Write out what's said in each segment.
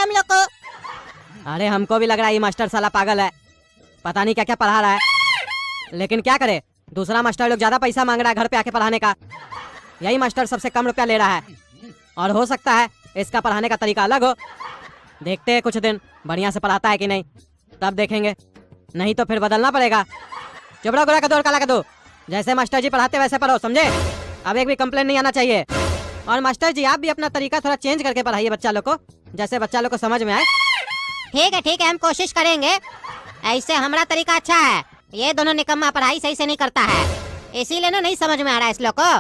हम लोग को। अरे हमको भी लग रहा है ये मास्टर साला पागल है, पता नहीं क्या क्या पढ़ा रहा है। लेकिन क्या करे, दूसरा मास्टर लोग ज्यादा पैसा मांग रहा है घर पे आके पढ़ाने का, यही मास्टर सबसे कम रुपया ले रहा है। और हो सकता है इसका पढ़ाने का तरीका अलग हो। देखते हैं कुछ दिन बढ़िया से पढ़ाता है कि नहीं, तब देखेंगे, नहीं तो फिर बदलना पड़ेगा। चुपड़ा गुड़ा का दो और काला का दो, जैसे मास्टर जी पढ़ाते वैसे पढ़ो, समझे? अब एक भी कंप्लेंट नहीं आना चाहिए। और मास्टर जी आप भी अपना तरीका थोड़ा चेंज करके पढ़ाइए बच्चा लोग को, जैसे बच्चा लोग को समझ में आए। ठीक है, हम कोशिश करेंगे। ऐसे हमारा तरीका अच्छा है, ये दोनों निकम्मा पढ़ाई सही से नहीं करता है, इसीलिए ना नहीं समझ में आ रहा है इस लोग को।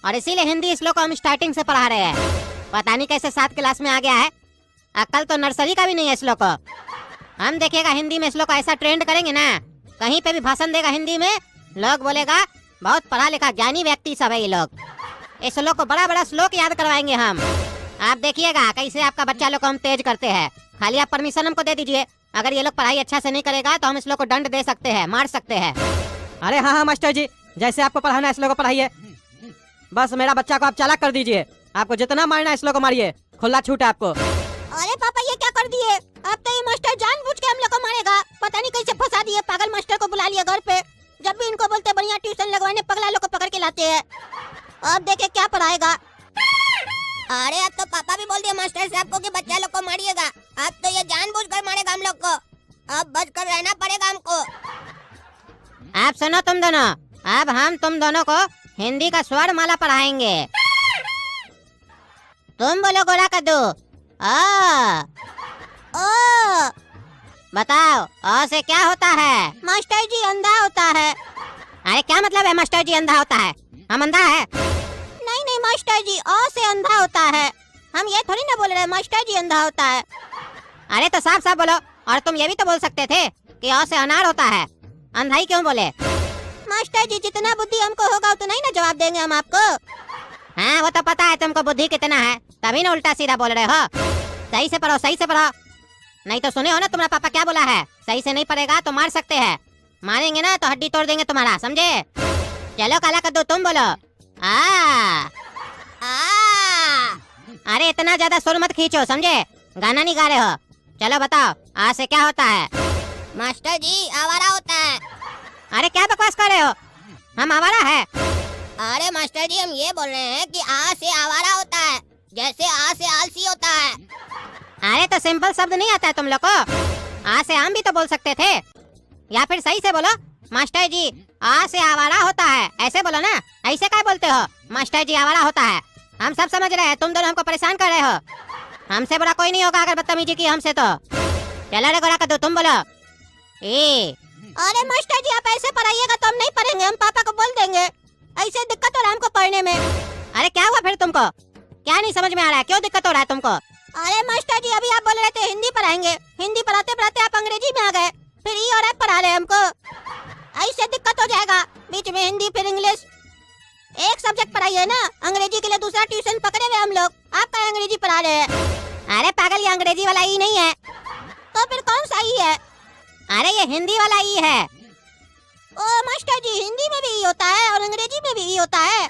और इसीलिए हिंदी इस लोग को हम स्टार्टिंग से पढ़ा रहे हैं। पता नहीं कैसे 7 क्लास में आ गया है, अक्ल तो नर्सरी का भी नहीं है इस लोग को। हम देखिएगा हिंदी में इस लोग को ऐसा ट्रेंड करेंगे ना, कहीं पे भी भाषण देगा हिंदी में, लोग बोलेगा बहुत पढ़ा लिखा ज्ञानी व्यक्ति सब है ये लोग। इस लोग को बड़ा बड़ा श्लोक याद करवाएंगे हम। आप देखिएगा कैसे आपका बच्चा लोग को हम तेज करते हैं। खाली आप परमिशन हमको दे दीजिए, अगर ये लोग पढ़ाई अच्छा से नहीं करेगा तो हम इस लोग को दंड दे सकते हैं, मार सकते हैं। अरे हाँ मास्टर जी, जैसे आपको पढ़ाना है इस लोग को पढ़ाइए, बस मेरा बच्चा को आप चालाक कर दीजिए। आपको जितना मारना है इस लोग को मारिए, खुला छूट है आपको। अरे पापा ये क्या कर दिए, अब तो ये मास्टर जानबूझ के हम लोग को मारेगा। पता नहीं कैसे फंसा दिए, पागल मास्टर को बुला लिया घर पे। जब भी इनको बोलते बढ़िया ट्यूशन लगवाने, पगला लोग को पकड़ के लाते हैं। अब देखे क्या पढ़ाएगा। अरे अब तो पापा भी बोल दिए मास्टर साहब को कि बच्चा लोग को मारिएगा। अब तो ये जानबूझकर मारेगा हम लोग को, अब बच कर रहना पड़ेगा हमको। आप सुनो तुम दोनों, अब हम तुम दोनों को हिंदी का स्वर माला पढ़ाएंगे। तुम बोलो गोला कद्दू, आ ओ। बताओ अ से क्या होता है? मास्टर जी अंधा होता है। अरे क्या मतलब है मास्टर जी अंधा होता है? हम अंधा है? नहीं मास्टर जी, अ से अंधा होता है। हम ये थोड़ी ना बोल रहे हैं मास्टर जी अंधा होता है। अरे तो साफ साफ बोलो। और तुम ये भी तो बोल सकते थे कि अ से अनार होता है, अंधाई क्यों बोले? मास्टर जी जितना बुद्धि हमको होगा उतना ही ना जवाब देंगे हम आपको। हाँ वो तो पता है तुमको बुद्धि कितना है, तभी ना उल्टा सीधा बोल रहे हो। सही से पढ़ो, सही से पढ़ो, नहीं तो सुने हो ना तुम्हारा पापा क्या बोला है, सही से नहीं पढ़ेगा तो मार सकते हैं। मारेंगे ना तो हड्डी तोड़ देंगे तुम्हारा, समझे? चलो काला कद्दू तुम बोलो, आ। अरे इतना ज्यादा सुर मत खींचो, समझे? गाना नहीं गा रहे हो। चलो बताओ आ से क्या होता है? मास्टर जी आवारा होता है। अरे क्या बकवास कर रहे हो, हम आवारा है? अरे मास्टर जी हम ये बोल रहे हैं कि आ से आवारा होता है, जैसे आ से आलसी होता है। अरे तो सिंपल शब्द नहीं आता है तुम लोग को? आ से आम भी तो बोल सकते थे, या फिर सही से बोलो मास्टर जी आ से आवारा होता है, ऐसे बोलो ना। ऐसे क्या बोलते हो मास्टर जी आवारा होता है? हम सब समझ रहे हैं, तुम दोनों हमको परेशान कर रहे हो। हमसे बड़ा कोई नहीं होगा अगर बदतमीजी की हमसे तो। चलो रे गोरा कद्दू तुम बोलो, ए। अरे मास्टर जी आप ऐसे पढ़ाइएगा तो हम नहीं पढ़ेंगे, हम पापा को बोल देंगे। ऐसे दिक्कत हो रहा है हमको पढ़ने में। अरे क्या हुआ फिर तुमको, क्या नहीं समझ में आ रहा है, क्यों दिक्कत हो रहा है तुमको? अरे मास्टर जी अभी आप बोल रहे थे हिंदी पढ़ाएंगे, हिंदी पढ़ाते पढ़ाते आप अंग्रेजी में आ गए, फिर ई और एफ पढ़ा रहे हमको। ऐसे दिक्कत हो जाएगा, बीच में हिंदी फिर इंग्लिश। एक सब्जेक्ट पढ़ाइए ना, अंग्रेजी के लिए दूसरा ट्यूशन पकड़े हुए हम लोग, आप क्या अंग्रेजी पढ़ा रहे हैं? अरे पागल ये अंग्रेजी वाला ई नहीं है, तो फिर कौन सा ई है? अरे ये हिंदी वाला ई है। ओ मास्टर जी हिंदी में भी ई होता है और अंग्रेजी में भी ई होता है?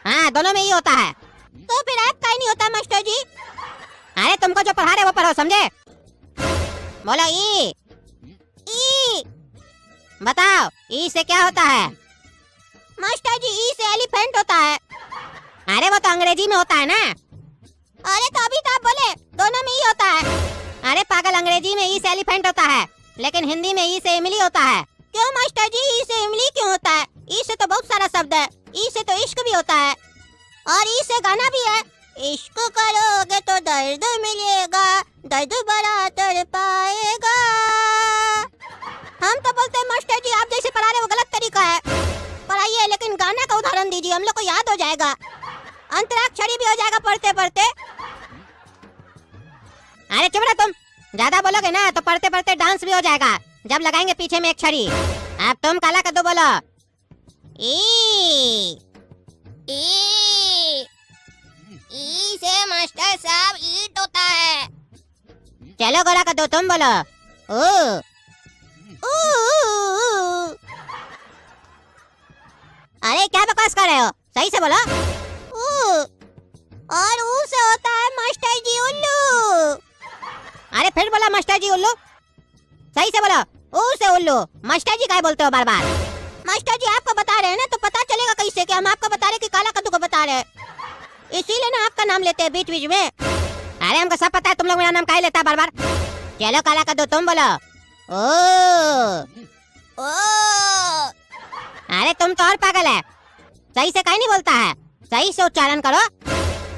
हाँ दोनों में ई होता है। तो फिर आप का नहीं होता मास्टर जी? अरे तुमको जो पढ़ा रहे वो पढ़ो, समझे? बोलो ई। ई बताओ ई से क्या होता है? मास्टर जी ई से एलिफेंट होता है। अरे वो तो अंग्रेजी में होता है ना। अरे तो अभी तो आप बोले दोनों में ई होता है। अरे पागल अंग्रेजी में ई से एलिफेंट होता है, लेकिन हिंदी में ई से इमली होता है। क्यों मास्टर जी ई से इमली क्यों होता है? ई से तो बहुत सारा शब्द है, ई से तो इश्क भी होता है, और ई से गाना भी है, इश्क करोगे तो दर्द मिलेगा, दर्द बड़ा तड़पाएगा। हम तो बोलते हैं मास्टर जी आप जैसे पढ़ा रहे वो गलत तरीका है, पढ़ाइए लेकिन गाना का उदाहरण दीजिए, हम लोग को याद हो जाएगा, अंतराक्षरी भी हो जाएगा पढ़ते पढ़ते। अरे चुप रहो तुम, ज्यादा बोलोगे ना तो पढ़ते पढ़ते डांस भी हो जाएगा, जब लगाएंगे पीछे में एक छड़ी। अब तुम काला कद्दू बोलो, ई। ई से मास्टर साहब ईट होता है। चलो गोरा कद्दू तुम बोलो, ओ। अरे क्या बकवास कर रहे हो, सही से बोलो। और ऊ से होता है मास्टर जी उल्लू। फिर बोला मास्टर जी उल्लू। सही से बोलो, ऊ से उल्लू। मास्टर जी काय बोलते हो बार बार? मास्टर जी आपको बता रहे हैं ना, तो पता चलेगा कैसे कि हम आपको बता रहे कि काला कद्दू को बता रहे हैं, इसीलिए ना आपका नाम लेते हैं बीच बीच में। अरे हमको सब पता है, तुम लोग मेरा नाम काहे लेता है बार बार? चलो काला कद्दू तुम बोलो। ओ ओ अरे तुम तो और पागल है, सही से काहे नहीं बोलता है? सही से उच्चारण करो।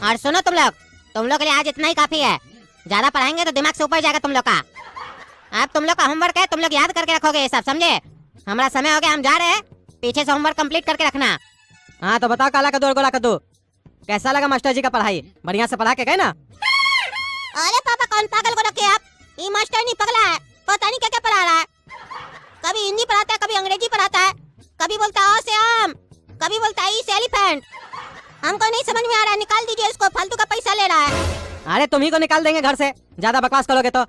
और सुनो तुम लोग के लिए आज इतना ही काफी है। ज्यादा पढ़ाएंगे तो दिमाग से ऊपर जाएगा तुम लोग का। अब तुम लोग का होमवर्क है, तुम लोग याद करके रखोगे ये सब, समझे? हमारा समय हो गया, हम जा रहे हैं। पीछे से होमवर्क कंप्लीट करके रखना। हाँ तो बताओ काला कद्दू और गोला कद्दू, कैसा लगा मास्टर जी का पढ़ाई? बढ़िया से पढ़ा के गए ना? अरे पापा कौन पागल को रखे आप? ये मास्टर नहीं पगला है, पता नहीं क्या क्या पढ़ा रहा है। कभी हिंदी पढ़ाता है, कभी अंग्रेजी पढ़ाता है, कभी बोलता है अ से आम, कभी बोलता है ई से एलिफेंट। हमको नहीं समझ में आ रहा है, निकाल दीजिए इसको, फालतू का पैसा ले रहा है। अरे तुम ही को निकाल देंगे घर से, ज्यादा बकवास करोगे तो।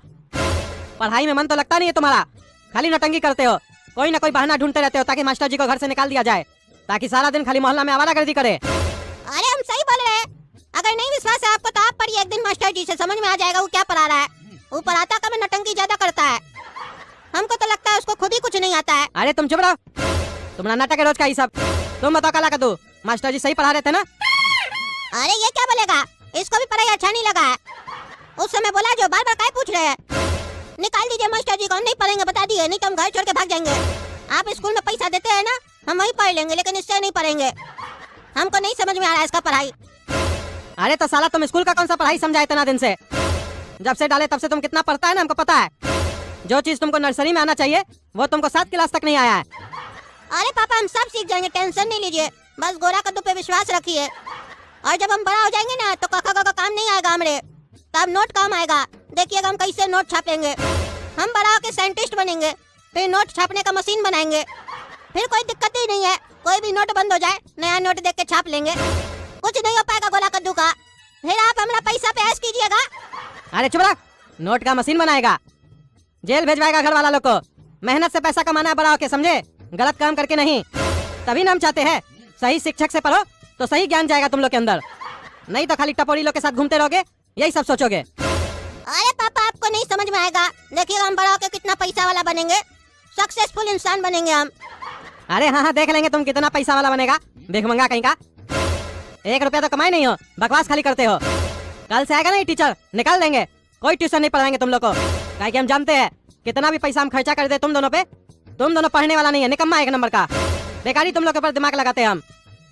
पढ़ाई में मन तो लगता नहीं है तुम्हारा, खाली नटंगी करते हो, कोई ना कोई बहाना ढूंढते रहते हो ताकि मास्टर जी को घर से निकाल दिया जाए, ताकि सारा दिन खाली मोहल्ला में आवारागर्दी करे। अरे हम सही बोल रहे हैं, अगर नहीं विश्वास है आपको तो आप पढ़िए एक दिन मास्टर जी से, समझ में आ जाएगा वो क्या पढ़ा रहा है। वो पढ़ाता कब नटंकी ज्यादा करता है, हमको तो लगता है उसको खुद ही कुछ नहीं आता है। अरे तुम चुप रहो, तुम्हारा नाटक है रोज का ही सब। तुम बताओ काला कद्दू, मास्टर जी सही पढ़ा रहे थे ना? अरे ये क्या बोलेगा, इसको भी पढ़ाई अच्छा नहीं लगा है। उस समय बोला जो, बार बार काय पूछ रहे हैं? निकाल दीजिए मास्टर जी को, नहीं पढ़ेंगे बता दिए, नहीं तो हम घर छोड़ के भाग जाएंगे। आप स्कूल में पैसा देते हैं ना, हम वहीं पढ़ लेंगे, लेकिन इससे नहीं पढ़ेंगे। हमको नहीं समझ में आ रहा है इसका पढ़ाई। अरे तो साला तुम स्कूल का कौन सा पढ़ाई समझाए इतना दिन से? जब से डाले तब से तुम कितना पढ़ता है ना, हमको पता है। जो चीज तुमको नर्सरी में आना चाहिए वो तुमको 7 क्लास तक नहीं आया है। अरे पापा हम सब सीख जाएंगे, टेंशन नहीं लीजिए, बस गोरा कद्दू पे विश्वास रखिए। और जब हम बड़ा हो जाएंगे ना तो काका का काम नहीं आएगा हमरे, तब नोट काम आएगा। देखिएगा हम कैसे नोट छापेंगे। हम बड़ा होकर साइंटिस्ट बनेंगे, फिर नोट छापने का मशीन बनाएंगे, फिर कोई दिक्कत ही नहीं है। कोई भी नोट बंद हो जाए, नया नोट देख के छाप लेंगे, कुछ नहीं हो पाएगा गोला कद्दू का। फिर आप हमारा पैसा पे ऐश कीजिएगा। अरे चुप रह, नोट का मशीन बनाएगा, जेल भेजवाएगा घर वाला लोग को। मेहनत से पैसा कमाना है बड़ा होके, समझे? गलत काम करके नहीं। तभी ना हम चाहते हैं सही शिक्षक से पढ़ो तो सही ज्ञान जाएगा तुम लोग के अंदर, नहीं तो खाली टपोरी लोग के साथ घूमते रहोगे, यही सब सोचोगे। अरे पापा आपको नहीं समझ में आएगा, देखिएगा हम बड़ा होकर कितना पैसा वाला बनेंगे, सक्सेसफुल इंसान बनेंगे हम। अरे हाँ हाँ देख लेंगे तुम कितना पैसा वाला बनेगा, भिखमंगा कहीं का। 1 रुपया तो कमाए नहीं हो, बकवास खाली करते हो। कल से आएगा ना ये टीचर, निकाल देंगे, कोई ट्यूशन नहीं पढ़ाएंगे तुम लोग को। काहे कि हम जानते हैं कितना भी पैसा हम खर्चा कर दे तुम दोनों पे, तुम दोनों पढ़ने वाला नहीं है, निकम्मा 1 नंबर का। बेकारी तुम लोग के ऊपर दिमाग लगाते हैं हम।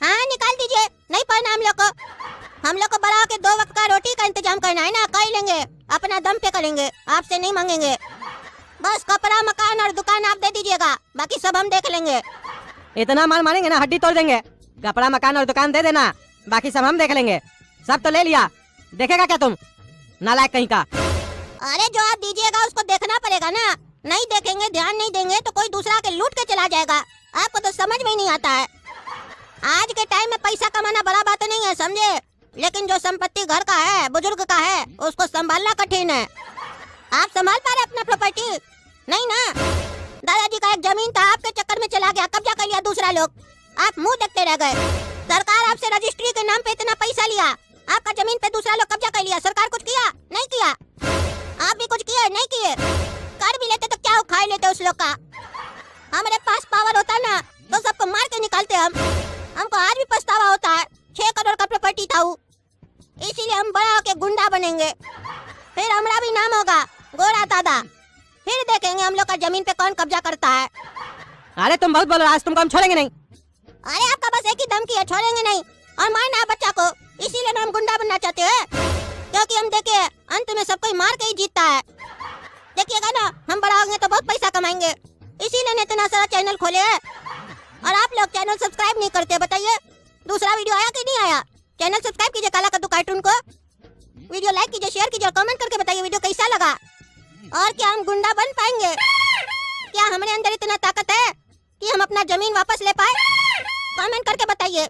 हाँ निकाल दीजिए, नहीं पढ़ना हम लोग को। हम लोग को बड़ा होकर 2 वक्त का रोटी का इंतजाम करना है ना, कर लेंगे, अपना दम पे करेंगे, आपसे नहीं मांगेंगे। बस कपड़ा मकान और दुकान आप दे दीजिएगा, बाकी सब हम देख लेंगे। इतना मार मारेंगे ना हड्डी तोड़ देंगे। कपड़ा मकान और दुकान दे देना, बाकी सब हम देख लेंगे। सब तो ले लिया, देखेगा क्या तुम, नालायक कहीं का। अरे जो आप दीजिएगा उसको देखना पड़ेगा ना, नहीं देखेंगे, ध्यान नहीं देंगे तो कोई दूसरा के लूट के चला जाएगा। आपको तो समझ में ही नहीं आता है। आज के टाइम में पैसा कमाना बड़ा बात नहीं है, समझे? लेकिन जो संपत्ति घर का है, बुजुर्ग का है, उसको संभालना कठिन है। आप संभाल पा रहे अपना प्रॉपर्टी? नहीं ना। दादाजी का एक जमीन था, आपके चक्कर में चला गया, कब्जा कर लिया दूसरा लोग, आप मुंह देखते रह गए। सरकार आपसे रजिस्ट्री के नाम पे इतना पैसा लिया, आपका जमीन पे दूसरा लोग कब्जा कर लिया, सरकार कुछ किया? नहीं किया। आप भी कुछ किए? नहीं किए। कर भी लेते तो क्या उखाड़ लेते उस लोग का। हमारे पास पावर होता ना तो सबको मार के निकालते हम। हमको आज भी पछतावा होता है, 6 करोड़ का प्रॉपर्टी था वो, इसीलिए हम बड़ा होके गुंडा बनेंगे, फिर हमारा भी नाम होगा गोरा दादा, फिर देखेंगे हम लोग का जमीन पे कौन कब्जा करता है। अरे तुम बहुत बोल रहे हो, आज तुमको हम छोड़ेंगे नहीं। अरे आपका बस एक ही धमकी है, छोड़ेंगे नहीं और मारना है बच्चा को, इसीलिए ना हम गुंडा बनना चाहते हैं, क्योंकि हम देखिए अंत में सब कोई मार के ही जीतता है। देखिएगा ना, हम बड़ा होंगे तो बहुत पैसा कमाएंगे, इसीलिए ने इतना सारा चैनल खोले है। और आप लोग चैनल सब्सक्राइब नहीं करते, बताइए दूसरा वीडियो आया कि नहीं आया? चैनल सब्सक्राइब कीजिए काला कद्दू कार्टून को, वीडियो लाइक कीजिए, शेयर कीजिए, कमेंट करके बताइए वीडियो कैसा लगा। और क्या हम गुंडा बन पाएंगे? क्या हमारे अंदर इतना ताकत है कि हम अपना जमीन वापस ले पाए? कमेंट करके बताइए।